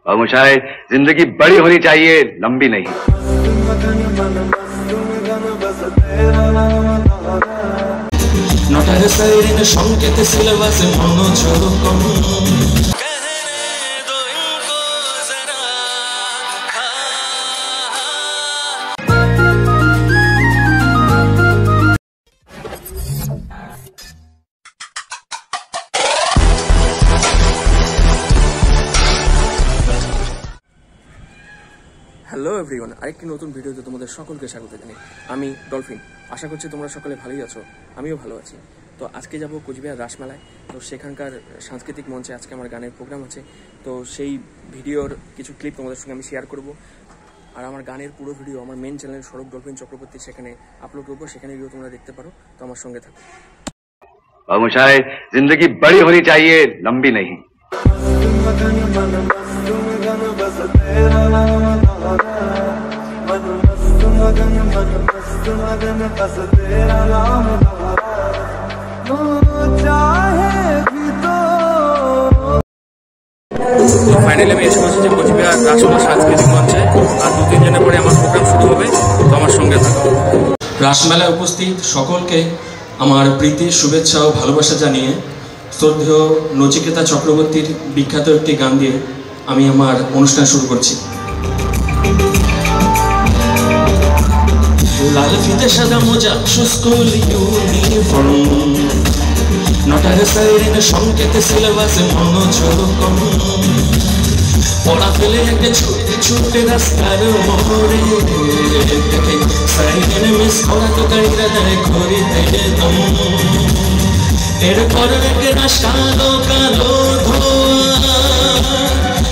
खामोशाई जिंदगी बड़ी होनी चाहिए, लंबी नहीं। নটার সাইরেন সংকেতে সিলেবাসে মনোযোগ কম হ্যালো এভরিওয়ান, আরেকটি নতুন ভিডিওতে তোমাদের সকলকে স্বাগত জানাই। আমি ডলফিন। আশা করছি তোমরা সকলে ভালোই আছো, আমিও ভালো আছি। তো আজকে যাব কোচবিহার রাসমেলায়। তো সেখানকার সাংস্কৃতিক মঞ্চে আজকে আমার গানের প্রোগ্রাম আছে। তো সেই ভিডিওর কিছু ক্লিপ তোমাদের সঙ্গে আমি শেয়ার করব। আর আমার গানের পুরো ভিডিও আমার main channel Sourav Dolphin Chakraborty সেখানে আপলোড করবো, সেখানে গিয়েও তোমরা দেখতে পারো। তো আমার সঙ্গে থাকো। खामोशाई जिंदगी बड़ी होनी चाहिए, लंबी नहीं। তো ফাইনালি আমি এসে বসেছি কোচবিহার রাসমেলা সাংস্কৃতিক মঞ্চে। আর 2-3 দিনের পরে আমার প্রোগ্রাম শুরু হবে। তো আমার সঙ্গে থাকো। রাসমেলায় উপস্থিত সকলকে আমার প্রীতি, শুভেচ্ছা ও ভালোবাসা জানিয়ে শ্রদ্ধেয় নচিকেতা চক্রবর্তীর বিখ্যাত একটি গান দিয়ে আমি আমার অনুষ্ঠান শুরু করছি। লাল ফিতে সাদা মোজা স্কুল ইউনিফর্ম, নটার সাইরেন সংকেতে সিলেবাসে মনোযোগ কম, পড়া ফেলে একটা ছুটে ছুটে রাস্তার মোড়ে দেখে সাইরেন মিস করা তো গাড়িরা দেয় ঘড়িতে দম। এরপর একটা কালো কালো ধোয়া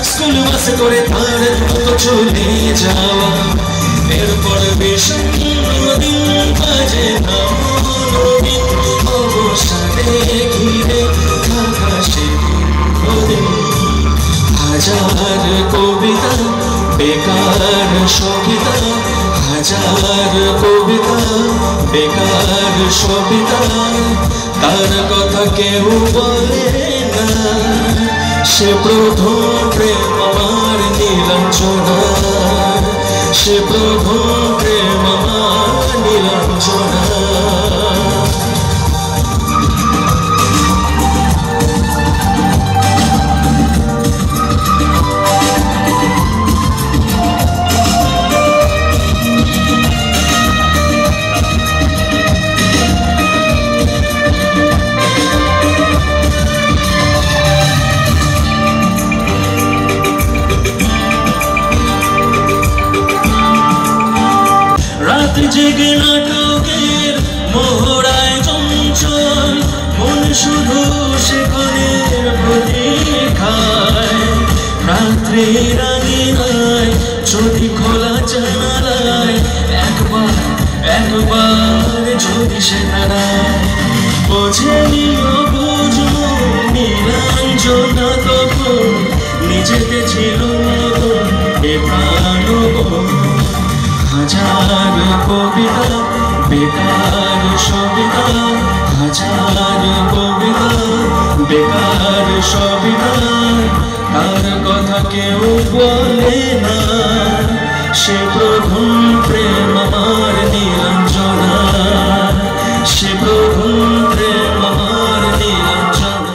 স্কুল বাসে করে তার দ্রুত চলে যাওয়া। এরপর বিষণ দিন বাজে না মনোদিন অবসাদে ঘিরে থাকা সেদিন। হাজার কবিতা বেকার সবিতা, হাজার কবিতা বেকার সবিতা, তার কথা কেউ বলে না। সে প্রথম প্রেম আমার নীলাঞ্জনা, সে প্রথম প্রেম আমার নীলাঞ্জনা। রাত জেগে নাটকের মোহরায় চঞ্চল মন শুধু সেখানের প্রতীক্ষায়। রাত্রে রাঙিনায় যদি খোলা জানালায় একবার একবার যদি সে দাঁড়ায়। বোঝেনি বুঝবো নীলাঞ্জনা তখন নিজেতে ছিল এ প্রাণ। হাজার কবিতা বেকার সবিতা, হাজার কবিতা বেকার সবিতা, তার কথা কেউ বলে না। সে প্রথম প্রেম আমার নীলাঞ্জনা, সে প্রথম প্রেম আমার নীলাঞ্জনা।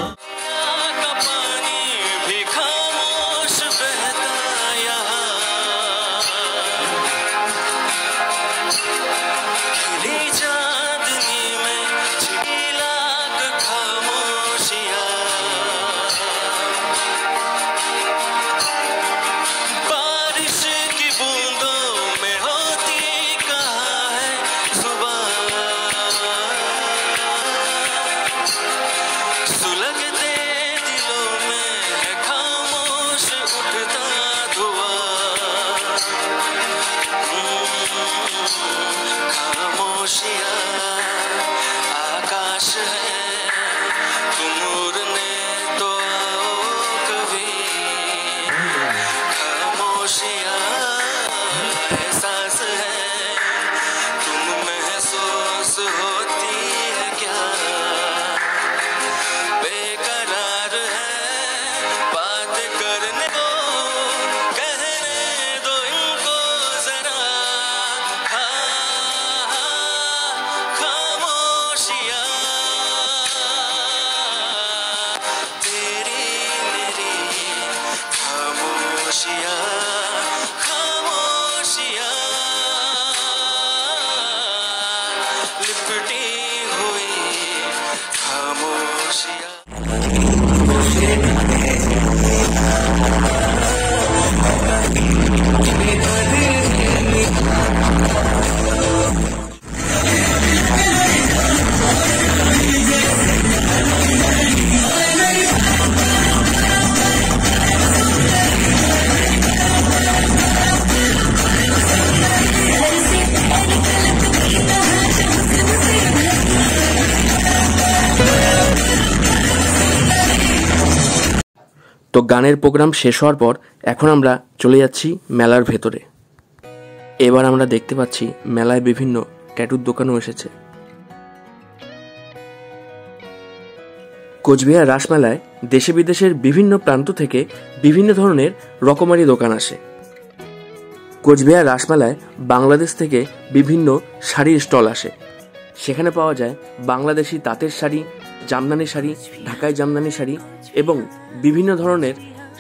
आकाश है तुम उड़ने तो आओ कभी, खामोशियाँ एहसास है तुम महसूस होती है क्या। बेकरार है बात करने को खामोशियां लिपटी हुई खामोशियां। তো গানের প্রোগ্রাম শেষ হওয়ার পর এখন আমরা চলে যাচ্ছি মেলার ভেতরে। এবার আমরা দেখতে পাচ্ছি মেলায় বিভিন্ন ট্যাটুর দোকানও এসেছে। কোচবিহার রাসমেলায় দেশে বিদেশের বিভিন্ন প্রান্ত থেকে বিভিন্ন ধরনের রকমারি দোকান আসে। কোচবিহার রাসমেলায় বাংলাদেশ থেকে বিভিন্ন শাড়ির স্টল আসে। সেখানে পাওয়া যায় বাংলাদেশি তাঁতের শাড়ি, জামদানি শাড়ি, ঢাকাই জামদানি শাড়ি এবং বিভিন্ন ধরনের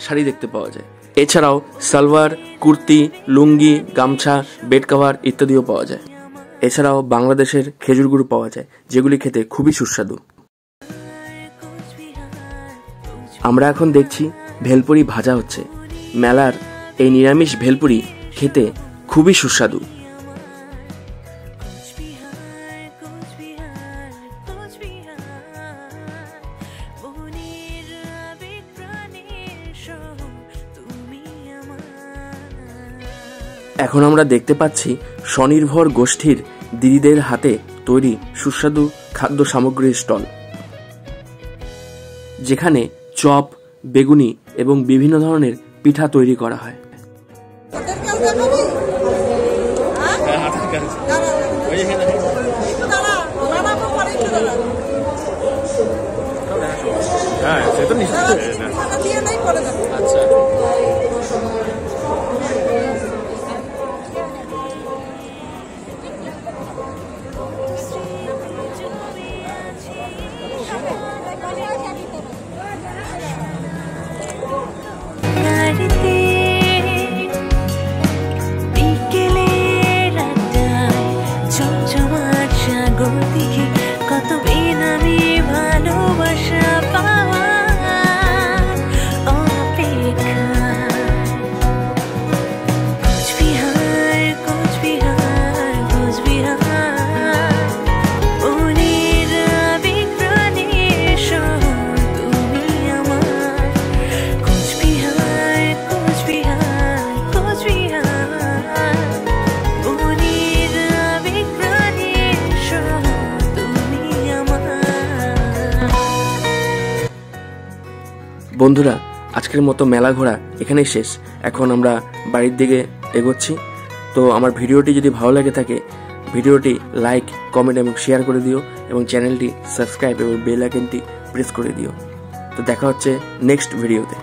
শাড়ি দেখতে পাওয়া যায়। এছাড়াও সালোয়ার, কুর্তি, লুঙ্গি, গামছা, বেড কভার ইত্যাদিও পাওয়া যায়। এছাড়াও বাংলাদেশের খেজুর গুড় পাওয়া যায়, যেগুলি খেতে খুবই সুস্বাদু। আমরা এখন দেখছি ভেলপুরি ভাজা হচ্ছে। মেলার এই নিরামিষ ভেলপুরি খেতে খুবই সুস্বাদু। এখন আমরা দেখতে পাচ্ছি স্বনির্ভর গোষ্ঠীর দিদিদের হাতে তৈরি সুস্বাদু খাদ্য সামগ্রীর স্টল, যেখানে চপ, বেগুনি এবং বিভিন্ন ধরনের পিঠা তৈরি করা হয়। কত বেনামি ভালোবাসা পাওয়া অপেক্ষা। কোচবিহার কোচবিহার কোচবিহার মনের আবেগ প্রাণের শহর তুমি আমার। কোচবিহার কোচবিহার কোচবিহার মনের আবেগ প্রাণের শহর। বন্ধুরা, আজকের মতো মেলা ঘোরা এখানেই শেষ। এখন আমরা বাড়ির দিকে এগোচ্ছি। তো আমার ভিডিওটি যদি ভালো লাগে থাকে, ভিডিওটি লাইক, কমেন্ট এবং শেয়ার করে দিও এবং চ্যানেলটি সাবস্ক্রাইব এবং বেল আইকনটি প্রেস করে দিও। তো দেখা হচ্ছে নেক্সট ভিডিওতে।